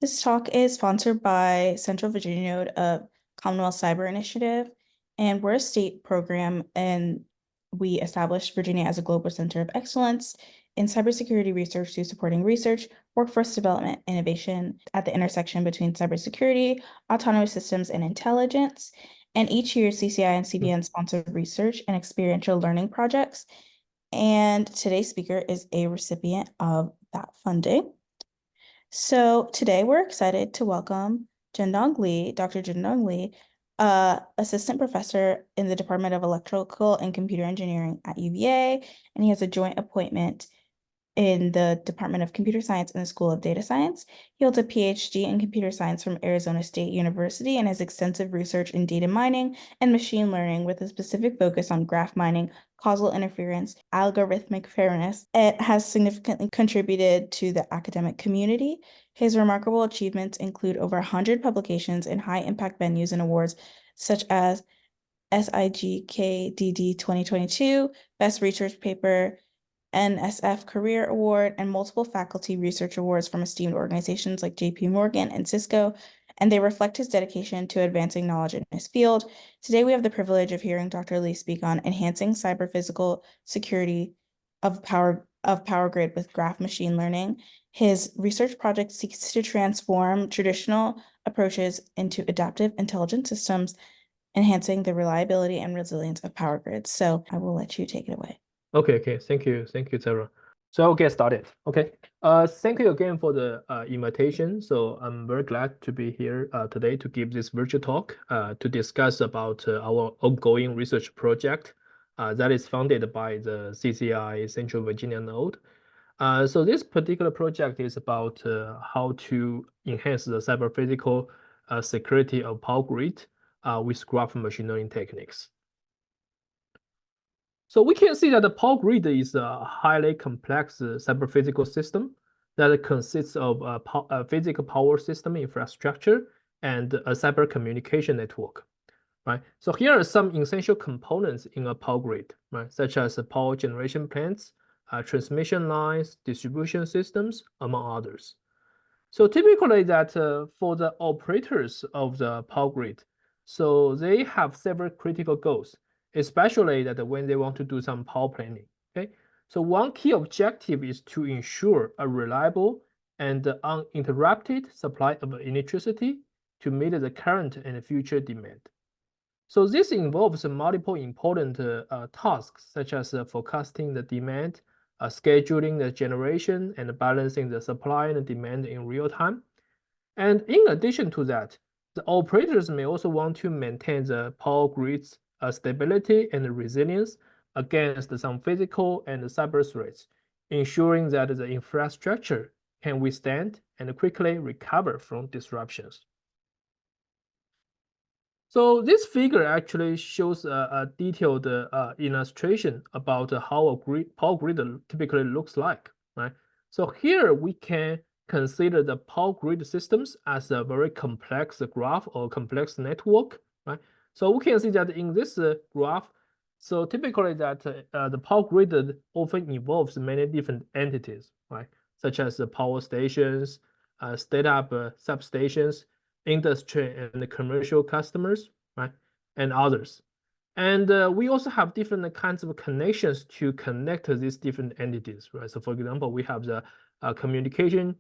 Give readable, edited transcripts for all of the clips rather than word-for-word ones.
This talk is sponsored by Central Virginia Node of Commonwealth Cyber Initiative, and we're a state program, and we established Virginia as a global center of excellence in cybersecurity research through supporting research, workforce development, innovation at the intersection between cybersecurity, autonomous systems, and intelligence. And each year, CCI and CVN sponsor research and experiential learning projects. And today's speaker is a recipient of that funding. So today we're excited to welcome Jundong Li, Dr. Jundong Li, assistant professor in the Department of Electrical and Computer Engineering at UVA, and he has a joint appointment in the Department of Computer Science and the School of Data Science. He holds a PhD in computer science from Arizona State University and has extensive research in data mining and machine learning with a specific focus on graph mining, causal inference, algorithmic fairness. It has significantly contributed to the academic community. His remarkable achievements include over 100 publications in high-impact venues and awards such as SIGKDD 2022, Best Research Paper, NSF Career Award, and multiple faculty research awards from esteemed organizations like JP Morgan and Cisco, and they reflect his dedication to advancing knowledge in his field. Today, we have the privilege of hearing Dr. Li speak on enhancing cyber-physical security of power grid with graph machine learning. His research project seeks to transform traditional approaches into adaptive intelligent systems, enhancing the reliability and resilience of power grids. So I will let you take it away. Okay. Thank you, Sarah. So I'll get started. Okay. Thank you again for the invitation. So I'm very glad to be here today to give this virtual talk to discuss about our ongoing research project that is funded by the CCI Central Virginia Node. So this particular project is about how to enhance the cyber physical security of power grid with graph machine learning techniques. So we can see that the power grid is a highly complex cyber-physical system that consists of a physical power system infrastructure and a cyber communication network, right? So here are some essential components in a power grid, right? Such as power generation plants, transmission lines, distribution systems, among others. So typically that for the operators of the power grid, so they have several critical goals, especially that when they want to do some power planning, okay? So one key objective is to ensure a reliable and uninterrupted supply of electricity to meet the current and future demand. So this involves multiple important tasks, such as forecasting the demand, scheduling the generation, and balancing the supply and demand in real time. And in addition to that, the operators may also want to maintain the power grid's stability and resilience against some physical and cyber threats, ensuring that the infrastructure can withstand and quickly recover from disruptions. So this figure actually shows a detailed illustration about how a power grid typically looks like, right? So here we can consider the power grid systems as a very complex graph or complex network, right? So we can see that in this graph, so typically that the power grid often involves many different entities, right? Such as the power stations, state-up substations, industry and commercial customers, right, and others. And we also have different kinds of connections to connect these different entities, right? So for example, we have the communication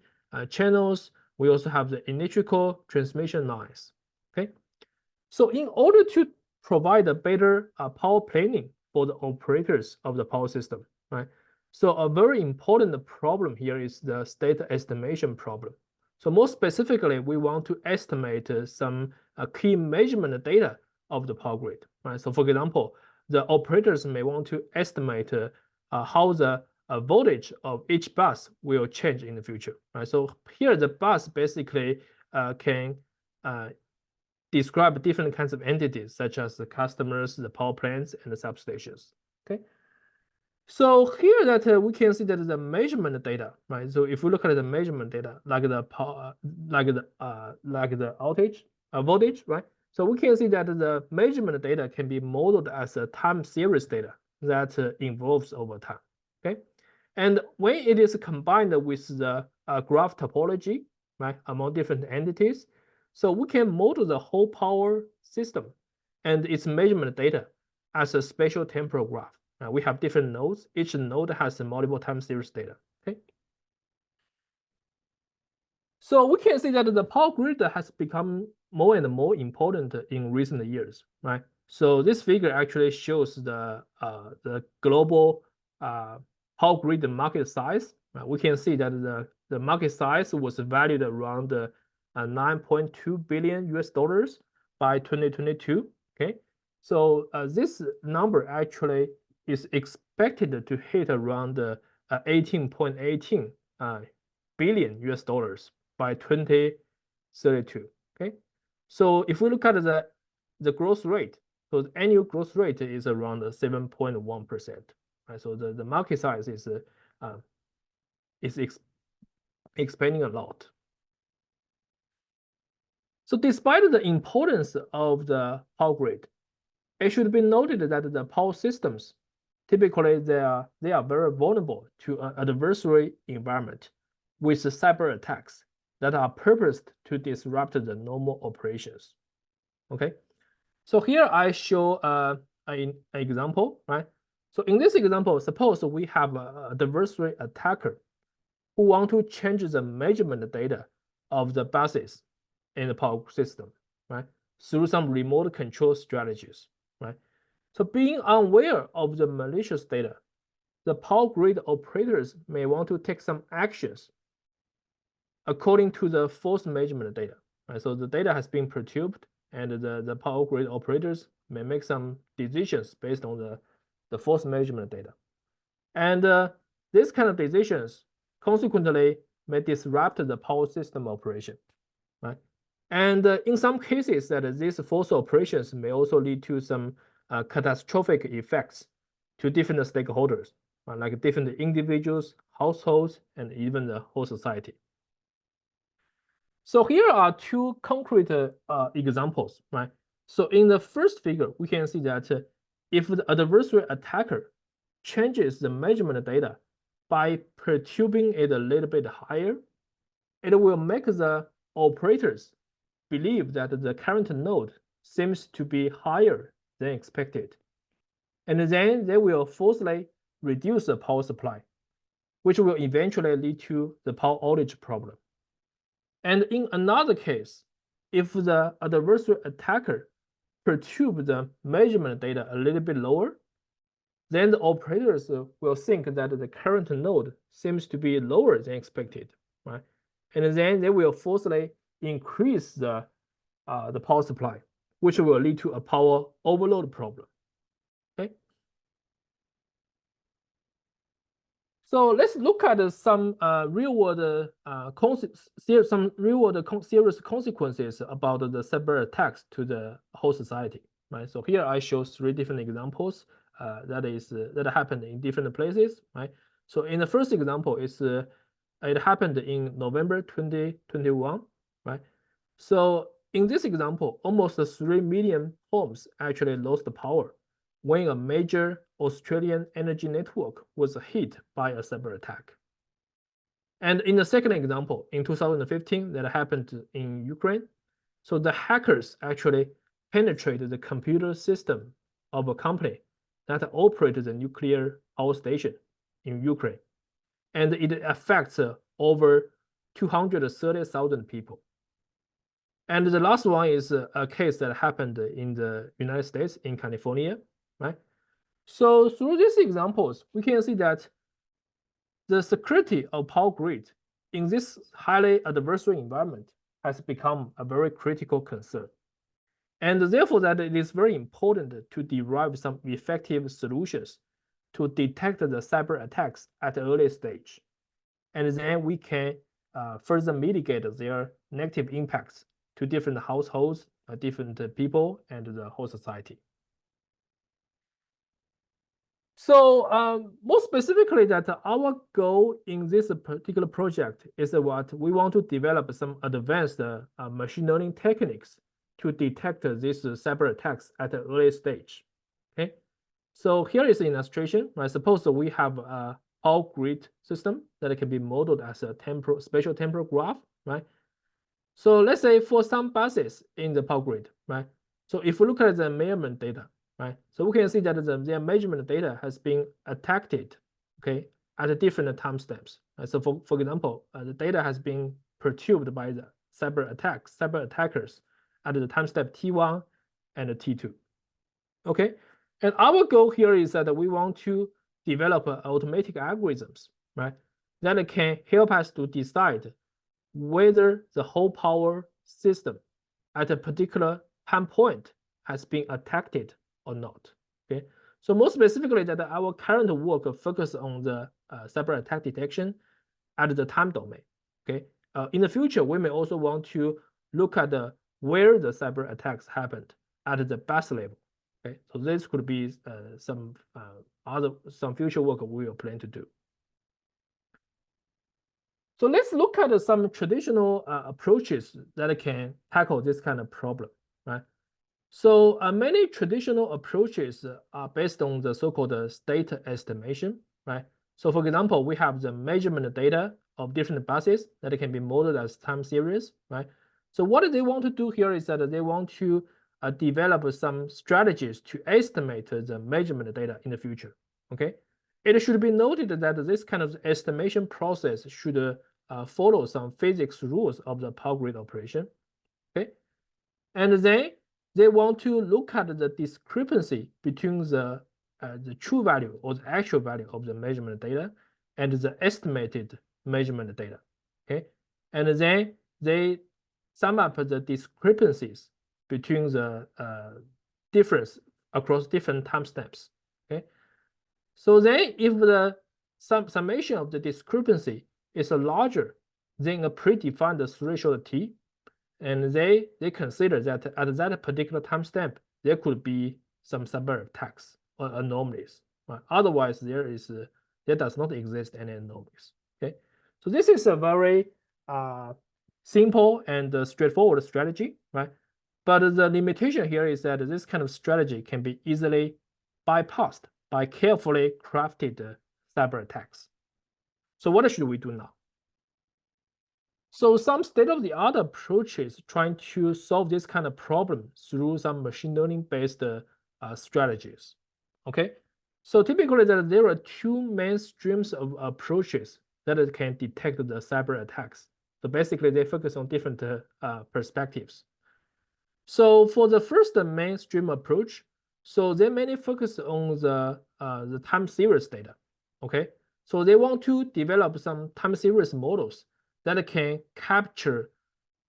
channels. We also have the electrical transmission lines, okay? So in order to provide a better power planning for the operators of the power system, right? So a very important problem here is the state estimation problem. So more specifically, we want to estimate some key measurement data of the power grid, right? So for example, the operators may want to estimate how the voltage of each bus will change in the future, right? So here the bus basically can describe different kinds of entities, such as the customers, the power plants, and the substations, okay? So here that we can see that the measurement data, right? So if we look at the measurement data, like the power, like the outage voltage, right? So we can see that the measurement data can be modeled as a time series data that evolves over time, okay? And when it is combined with the graph topology, right, among different entities. So we can model the whole power system and its measurement data as a spatial temporal graph. We have different nodes. Each node has a multiple time series data. Okay. So we can see that the power grid has become more and more important in recent years, right? So this figure actually shows the global power grid market size. We can see that the market size was valued around 9.2 billion US dollars by 2022. Okay, so this number actually is expected to hit around 18.18 billion US dollars by 2032. Okay, so if we look at the growth rate, so the annual growth rate is around 7.1%. Right, so the market size is expanding a lot. So despite the importance of the power grid, it should be noted that the power systems typically they are very vulnerable to an adversary environment with cyber attacks that are purposed to disrupt the normal operations. Okay, so here I show an example, right? So in this example, suppose we have an adversary attacker who want to change the measurement data of the buses in the power system, right? Through some remote control strategies, right? So being unaware of the malicious data, the power grid operators may want to take some actions according to the false measurement data, right? So the data has been perturbed and the power grid operators may make some decisions based on the false measurement data. And these kind of decisions consequently may disrupt the power system operation, right? And in some cases, that these false operations may also lead to some catastrophic effects to different stakeholders, like different individuals, households, and even the whole society. So here are two concrete examples, right? So in the first figure, we can see that if the adversary attacker changes the measurement data by perturbing it a little bit higher, it will make the operators believe that the current node seems to be higher than expected. And then they will forcibly reduce the power supply, which will eventually lead to the power outage problem. And in another case, if the adversary attacker perturbs the measurement data a little bit lower, then the operators will think that the current node seems to be lower than expected, right? And then they will forcibly increase the power supply, which will lead to a power overload problem. Okay. So let's look at some real-world serious consequences about the cyber attacks to the whole society. Right. So here I show three different examples that happened in different places. Right. So in the first example, it happened in November 2021. Right. So in this example, almost 3 million homes actually lost power when a major Australian energy network was hit by a cyber attack. And in the second example, in 2015, that happened in Ukraine. So the hackers actually penetrated the computer system of a company that operated the nuclear power station in Ukraine. And it affects over 230,000 people. And the last one is a case that happened in the United States, in California, right? So through these examples, we can see that the security of power grid in this highly adversarial environment has become a very critical concern. And therefore that it is very important to derive some effective solutions to detect the cyber attacks at an early stage. And then we can further mitigate their negative impacts to different households, different people, and the whole society. So more specifically, that our goal in this particular project is what we want to develop some advanced machine learning techniques to detect these cyber attacks at an early stage. Okay, so here is an illustration. I suppose we have a power grid system that can be modeled as a spatial temporal graph, right? So let's say for some buses in the power grid, right? So if we look at the measurement data, right? So we can see that the measurement data has been attacked, okay, at different timestamps. So for example, the data has been perturbed by the cyber attackers at the timestamp T1 and T2. Okay, and our goal here is that we want to develop automatic algorithms, right? That can help us to decide whether the whole power system at a particular time point has been attacked or not. Okay, so more specifically, that our current work focus on the cyber attack detection at the time domain. Okay, in the future, we may also want to look at where the cyber attacks happened at the bus level. Okay, so this could be some future work we will plan to do. So let's look at some traditional approaches that can tackle this kind of problem, right? So many traditional approaches are based on the so-called state estimation, right? So for example, we have the measurement data of different buses that can be modeled as time series, right? So what they want to do here is that they want to develop some strategies to estimate the measurement data in the future, okay? It should be noted that this kind of estimation process should follow some physics rules of the power grid operation, okay? And then they want to look at the discrepancy between the true value or the actual value of the measurement data and the estimated measurement data, okay? And then they sum up the discrepancies between the difference across different timestamps, okay? So then if the summation of the discrepancy is larger than a predefined threshold t, and they consider that at that particular timestamp, there could be some cyber attacks or anomalies. Right? Otherwise, there does not exist any anomalies. Okay, so this is a very simple and straightforward strategy, right? But the limitation here is that this kind of strategy can be easily bypassed by carefully crafted cyber attacks. So what should we do now? So some state-of-the-art approaches trying to solve this kind of problem through some machine learning-based strategies. Okay, so typically there are two main streams of approaches that can detect the cyber attacks. So basically, they focus on different perspectives. So for the first mainstream approach, so they mainly focus on the time series data. Okay, so they want to develop some time series models that can capture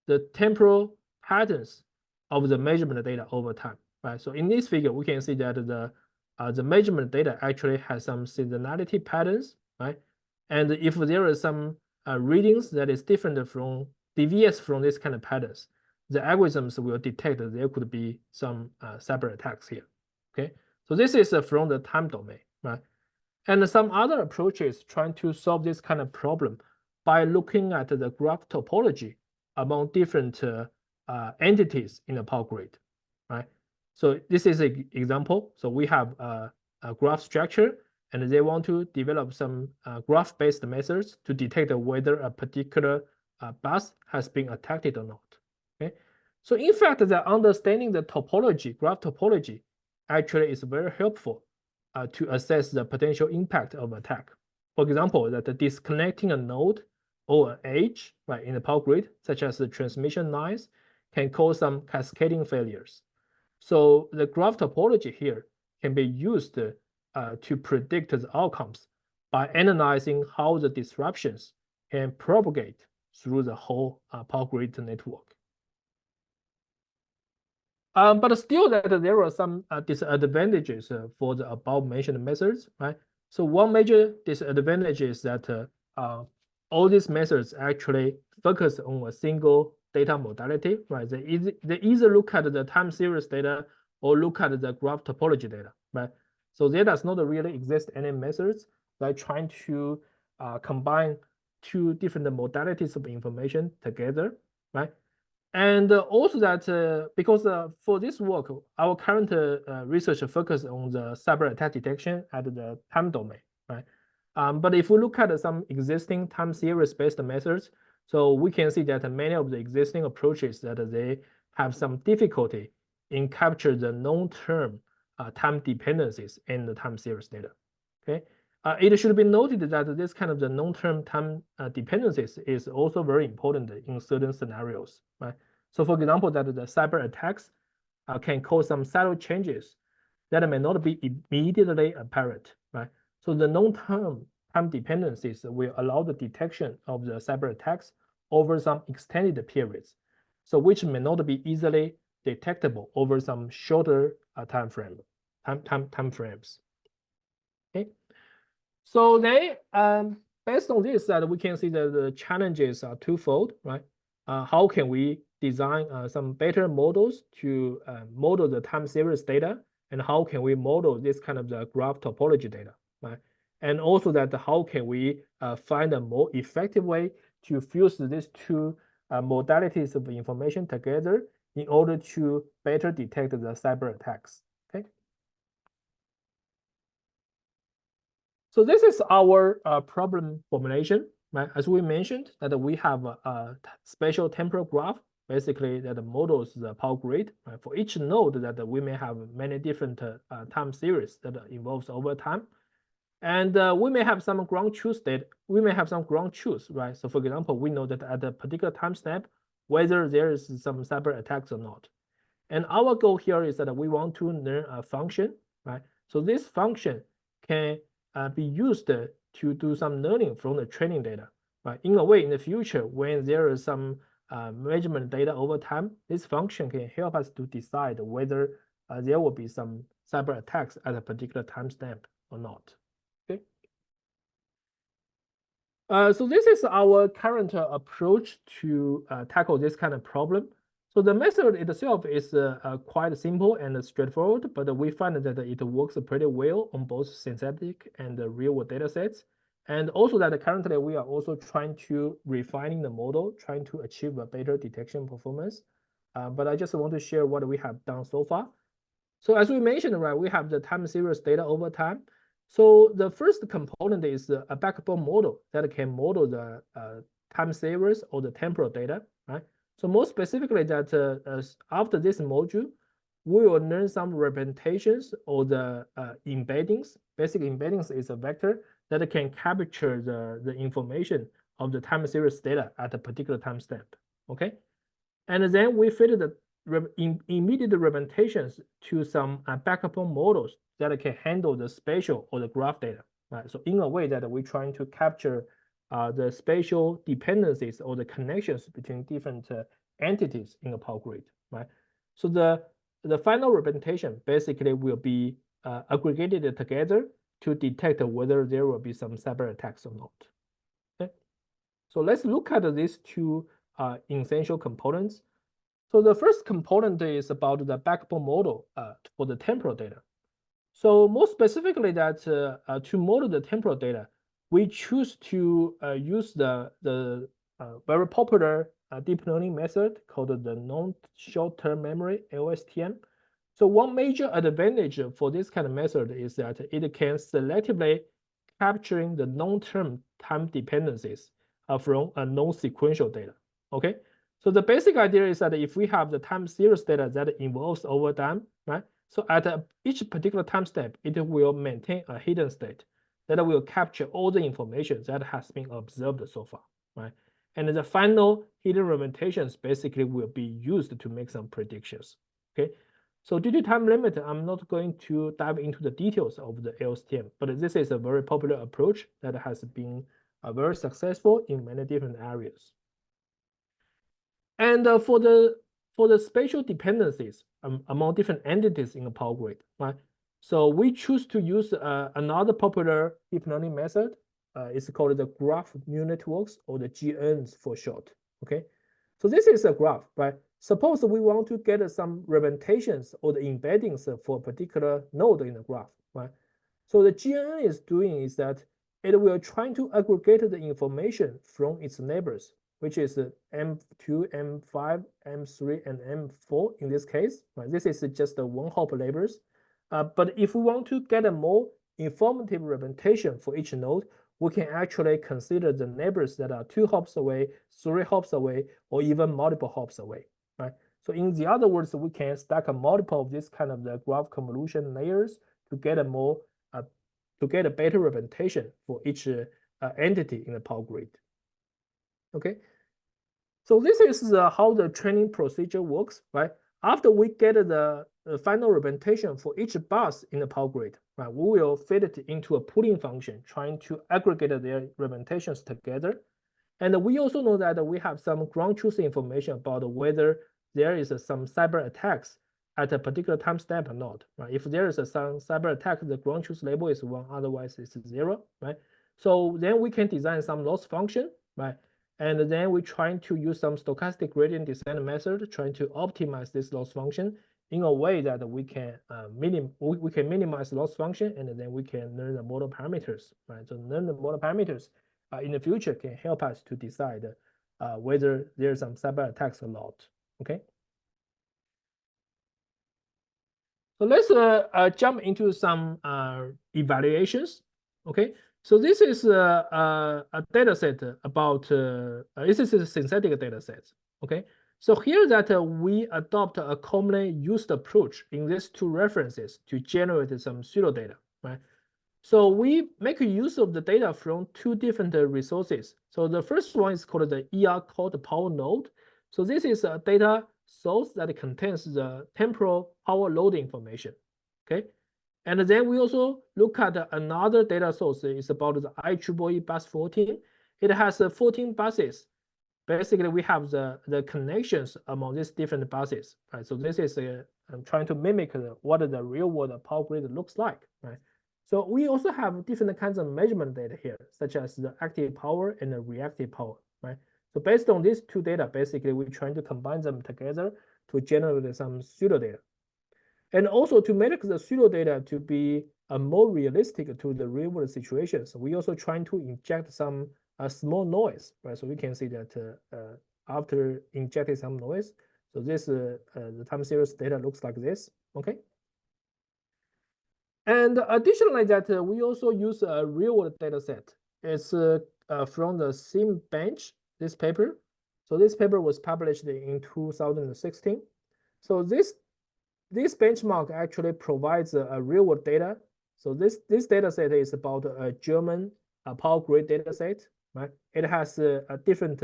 the temporal patterns of the measurement data over time, right? So in this figure, we can see that the measurement data actually has some seasonality patterns, right? And if there are some readings that is different from deviates from this kind of patterns, the algorithms will detect that there could be some cyber attacks here. Okay, so this is from the time domain, right? And some other approaches trying to solve this kind of problem by looking at the graph topology among different entities in the power grid, right? So this is an example. So we have a graph structure, and they want to develop some graph-based methods to detect whether a particular bus has been attacked or not. Okay, so in fact, the understanding the topology, graph topology, actually is very helpful to assess the potential impact of attack. For example, that disconnecting a node or an edge, right, in the power grid, such as the transmission lines, can cause some cascading failures. So the graph topology here can be used to predict the outcomes by analyzing how the disruptions can propagate through the whole power grid network. But still, that there are some disadvantages for the above mentioned methods, right? So one major disadvantage is that all these methods actually focus on a single data modality, right? They either look at the time series data or look at the graph topology data, right? So there does not really exist any methods by trying to combine two different modalities of information together, right? And also that because for this work, our current research focus on the cyber attack detection at the time domain, right? But if we look at some existing time series based methods, So we can see that many of the existing approaches that they have some difficulty in capture the long-term time dependencies in the time series data. Okay, it should be noted that this kind of the long-term time dependencies is also very important in certain scenarios, right? So for example, that the cyber attacks can cause some subtle changes that may not be immediately apparent, right? So the long-term time dependencies will allow the detection of the cyber attacks over some extended periods, so which may not be easily detectable over some shorter time frames. Okay, so then based on this, that we can see that the challenges are twofold, right? How can we design some better models to model the time series data, and how can we model this kind of the graph topology data, right? And also that how can we find a more effective way to fuse these two modalities of information together in order to better detect the cyber attacks. Okay. So this is our problem formulation, right? As we mentioned, that we have a spatial temporal graph, basically that models the power grid. Right? For each node, that we may have many different time series that involves over time. And we may have some ground truth state. We may have some ground truth, right? So for example, we know that at a particular time step, whether there is some cyber attacks or not. And our goal here is that we want to learn a function, right? So this function can be used to do some learning from the training data, right? In a way, in the future, when there is some measurement data over time, this function can help us to decide whether there will be some cyber attacks at a particular timestamp or not. Okay. So this is our current approach to tackle this kind of problem. So the method itself is quite simple and straightforward, but we find that it works pretty well on both synthetic and real-world data sets. And also that currently we are also trying to refining the model, trying to achieve a better detection performance. But I just want to share what we have done so far. So as we mentioned, right, we have the time series data over time. So the first component is a backbone model that can model the time series or the temporal data, right? So more specifically, that after this module, we will learn some representations or the embeddings. Basic embeddings is a vector that can capture the information of the time series data at a particular timestamp. Okay, and then we fit the immediate representations to some backbone models that can handle the spatial or the graph data, right? So in a way that we're trying to capture the spatial dependencies or the connections between different entities in a power grid, right? So the final representation basically will be aggregated together to detect whether there will be some cyber attacks or not. Okay, so let's look at these two essential components. So the first component is about the backbone model for the temporal data. So more specifically, that to model the temporal data, we choose to use the very popular deep learning method called the non-short-term memory, LSTM. So one major advantage for this kind of method is that it can selectively capturing the long-term time dependencies from a non-sequential data. Okay, so the basic idea is that if we have the time series data that involves over time, right? So at each particular time step, it will maintain a hidden state that will capture all the information that has been observed so far, right? And the final hidden representations basically will be used to make some predictions. Okay, so due to time limit, I'm not going to dive into the details of the LSTM, but this is a very popular approach that has been very successful in many different areas. And for the spatial dependencies among different entities in a power grid, right? So we choose to use another popular deep learning method. It's called the graph neural networks, or the GNs for short. Okay, so this is a graph, right? Suppose we want to get some representations or the embeddings for a particular node in the graph, right? So the GNN is doing is that it will try to aggregate the information from its neighbors, which is M2, M5, M3, and M4 in this case. Right? This is just the one hop labels. But if we want to get a more informative representation for each node, we can actually consider the neighbors that are 2 hops away, 3 hops away, or even multiple hops away, right? So in the other words, we can stack a multiple of this kind of the graph convolution layers to get a better representation for each entity in the power grid. Okay, so this is how the training procedure works, right? After we get the final representation for each bus in the power grid, right, we will feed it into a pooling function, trying to aggregate their representations together. And we also know that we have some ground truth information about whether there is some cyber attacks at a particular timestamp or not, right? If there is some cyber attack, the ground truth label is 1, otherwise it's 0, right? So then we can design some loss function, right? And then we're trying to use some stochastic gradient descent method, trying to optimize this loss function in a way that we can minimize loss function, and then we can learn the model parameters, right? So learn the model parameters in the future can help us to decide whether there's some cyber attacks or not. Okay. So let's jump into some evaluations. Okay. So this is a data set about, this is a synthetic data set. Okay. So here that we adopt a commonly used approach in these 2 references to generate some pseudo data, right? So we make use of the data from 2 different resources. So the first one is called the ER called power node. So this is a data source that contains the temporal power load information. Okay. And then we also look at another data source. It's about the IEEE bus 14. It has 14 buses. Basically, we have the connections among these different buses, right? So this is I'm trying to mimic what the real world power grid looks like, right? So we also have different kinds of measurement data here, such as the active power and the reactive power, right? So based on these 2 data, basically we're trying to combine them together to generate some pseudo data. And also to make the pseudo data to be more realistic to the real world situations, we also trying to inject some small noise, right? So we can see that after injecting some noise, so this the time series data looks like this, okay? And additionally, that we also use a real-world data set. It's from the SIM bench, this paper. So this paper was published in 2016. So this benchmark actually provides a real-world data. So this data set is about a German power grid data set, right? It has different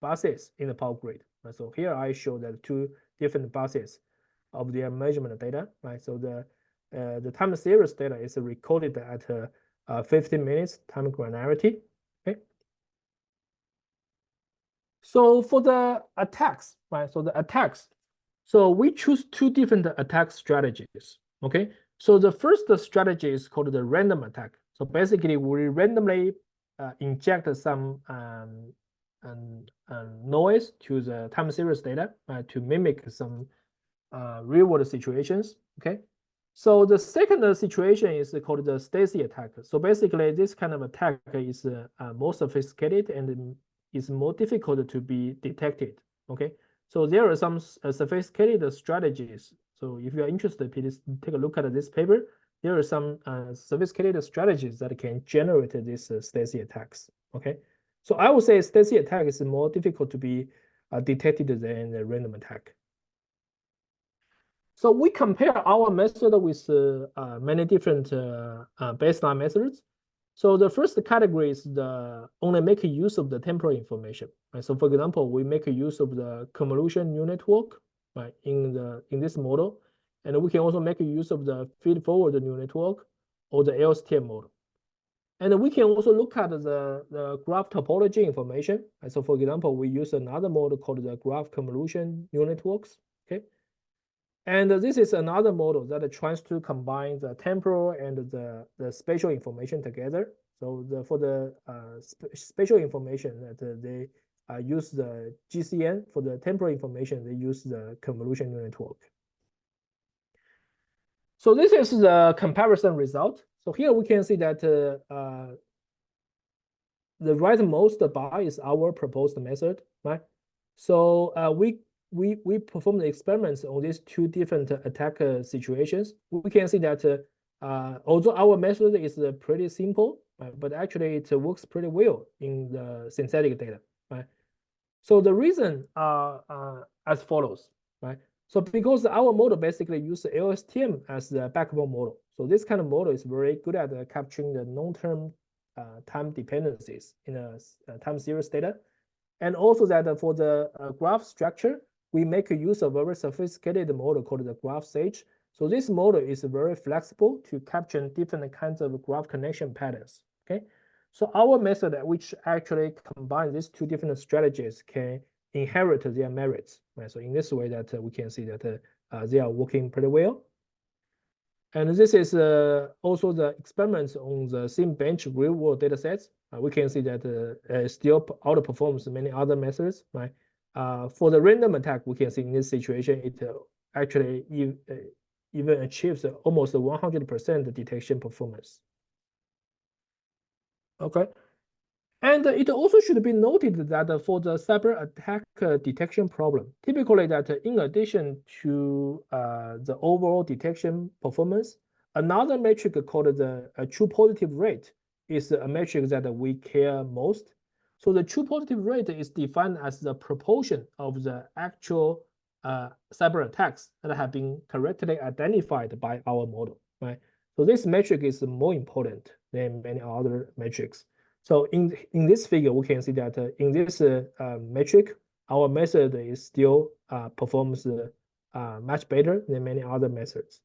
buses in the power grid. Right? So here I show the 2 different buses of their measurement data, right? So the time series data is recorded at 15 minutes time granularity. Okay. So for the attacks, right? So the attacks, so we choose 2 different attack strategies. Okay. So the first strategy is called the random attack. So basically, we randomly inject some noise to the time series data to mimic some real world situations. Okay. So the second situation is called the Stacy attack. So basically, this kind of attack is more sophisticated and is more difficult to be detected. Okay, so there are some sophisticated strategies. So if you are interested, please take a look at this paper. There are some sophisticated strategies that can generate these Stacy attacks. Okay, so I would say Stacy attack is more difficult to be detected than the random attack. So we compare our method with many different baseline methods. So the first category is the only make use of the temporal information. Right? So for example, we make use of the convolution neural network, right, in this model, and we can also make use of the feed-forward neural network or the LSTM model. And we can also look at the graph topology information. Right? So for example, we use another model called the graph convolution neural networks. Okay. And this is another model that tries to combine the temporal and the spatial information together. So for the spatial information that they use the GCN. For the temporal information, they use the convolution neural network. So this is the comparison result. So here we can see that the rightmost bar is our proposed method, right? So we performed experiments on these 2 different attack situations. We can see that although our method is pretty simple, right? But actually it works pretty well in the synthetic data, right? So the reason are as follows, right? So because our model basically uses LSTM as the backbone model. So this kind of model is very good at capturing the long-term time dependencies in a time series data. And also that for the graph structure, we make use of a very sophisticated model called the graph sage. So this model is very flexible to capture different kinds of graph connection patterns, okay? So our method, which actually combines these two different strategies, can inherit their merits, right? So in this way that we can see that they are working pretty well. And this is also the experiments on the same bench real-world data sets. We can see that it still outperforms many other methods, right? For the random attack, we can see in this situation, it actually even achieves almost 100% detection performance. Okay. And it also should be noted that for the cyber attack detection problem, typically that in addition to the overall detection performance, another metric called the true positive rate is a metric that we care most. So the true positive rate is defined as the proportion of the actual cyber attacks that have been correctly identified by our model, right? So this metric is more important than many other metrics. So in this figure, we can see that in this metric, our method is still performs much better than many other methods.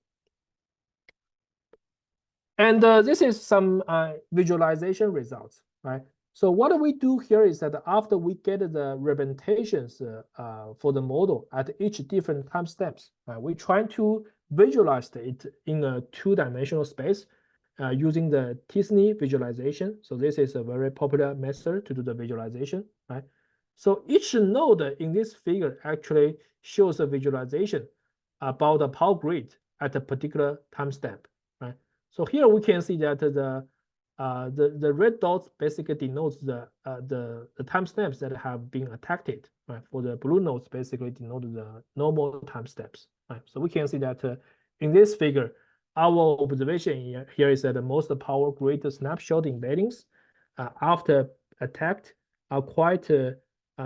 And this is some visualization results, right? So what we do here is that after we get the representations for the model at each different time steps, we try to visualize it in a two-dimensional space using the t-SNE visualization. So this is a very popular method to do the visualization, right? So each node in this figure actually shows a visualization about the power grid at a particular timestamp, right? So here we can see that the red dots basically denotes the timestamps that have been attacked, right? For the blue nodes basically denote the normal timestamps, right? So we can see that in this figure, our observation here is that the most power grid snapshot embeddings after attacked are quite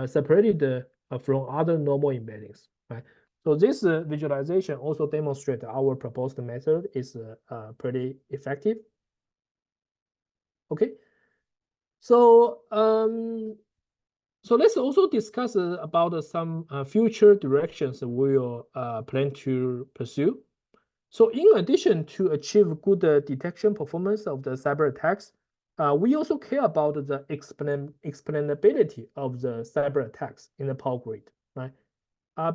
separated from other normal embeddings, right? So this visualization also demonstrates our proposed method is pretty effective. Okay, so so let's also discuss about some future directions we'll plan to pursue. So in addition to achieve good detection performance of the cyber attacks, we also care about the explainability of the cyber attacks in the power grid, right?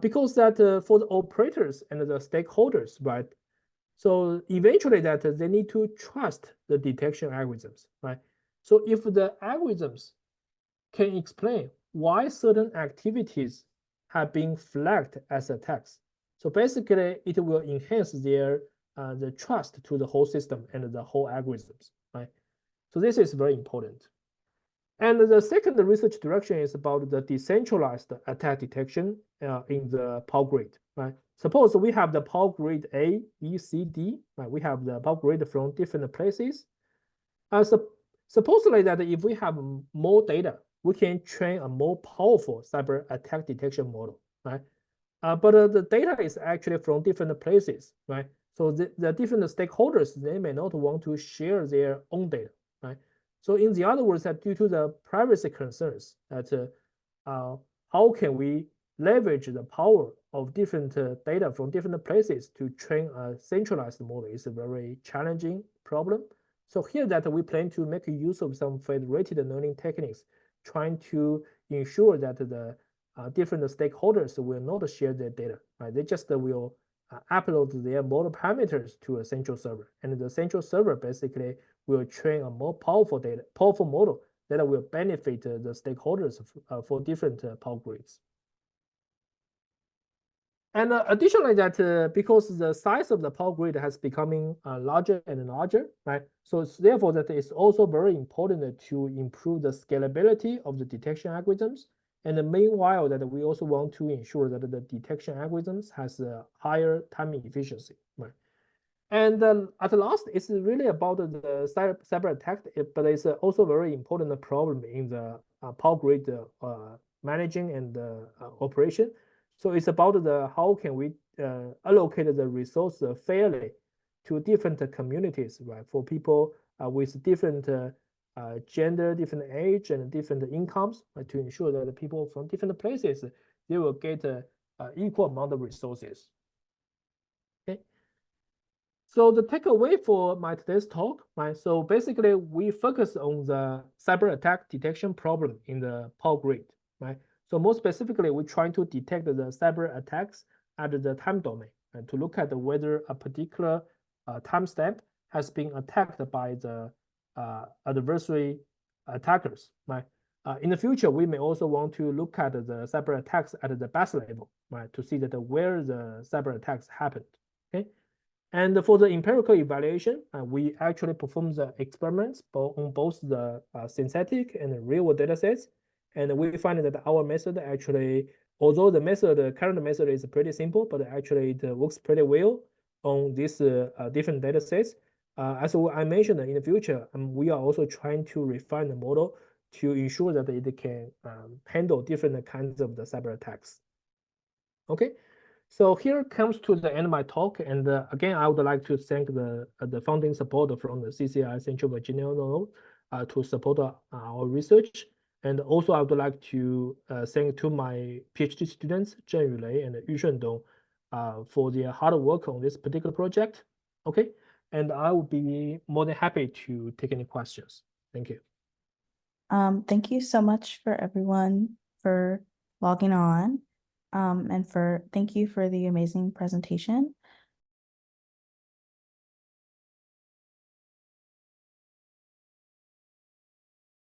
Because that for the operators and the stakeholders, right? So eventually that they need to trust the detection algorithms, right? So if the algorithms can explain why certain activities have been flagged as attacks, so basically it will enhance their the trust to the whole system and the whole algorithms, right? So this is very important. And the second research direction is about the decentralized attack detection in the power grid, right? Suppose we have the power grid A, B, C, D, right? We have the power grid from different places. Supposedly that if we have more data, we can train a more powerful cyber attack detection model, right? But the data is actually from different places, right? So the different stakeholders, they may not want to share their own data, right? So in the other words, that due to the privacy concerns, that how can we leverage the power of different data from different places to train a centralized model is a very challenging problem. So here that we plan to make use of some federated learning techniques, trying to ensure that the different stakeholders will not share their data, right? They just will upload their model parameters to a central server, and the central server basically will train a more powerful model that will benefit the stakeholders for different power grids. And additionally, that because the size of the power grid has becoming larger and larger, right? So therefore, that it's also very important to improve the scalability of the detection algorithms. And meanwhile, that we also want to ensure that the detection algorithms has a higher time efficiency, right? And at last, it's really about the cyber attack, but it's also very important problem in the power grid managing and operation. So it's about the how can we allocate the resource fairly to different communities, right? For people with different gender, different age, and different incomes, right, to ensure that the people from different places, they will get equal amount of resources. Okay. So the takeaway for my today's talk, right? So basically, we focus on the cyber attack detection problem in the power grid, right? So more specifically, we're trying to detect the cyber attacks at the time domain, and to look at whether a particular timestamp has been attacked by the adversary attackers, right? In the future, we may also want to look at the cyber attacks at the base level, right, to see that where the cyber attacks happened. Okay. And for the empirical evaluation, we actually perform the experiments on both the synthetic and real data sets. And we find that our method actually, although the current method is pretty simple, but actually it works pretty well on these different data sets. As I mentioned, in the future, we are also trying to refine the model to ensure that it can handle different kinds of the cyber attacks. Okay. So here comes to the end of my talk, and again, I would like to thank the funding support from the CCI Central Virginia node to support our research, and also I would like to thank to my PhD students Zheng Yulei and Yu Shundong for their hard work on this particular project. Okay, and I will be more than happy to take any questions. Thank you. Thank you so much for everyone for logging on. And thank you for the amazing presentation.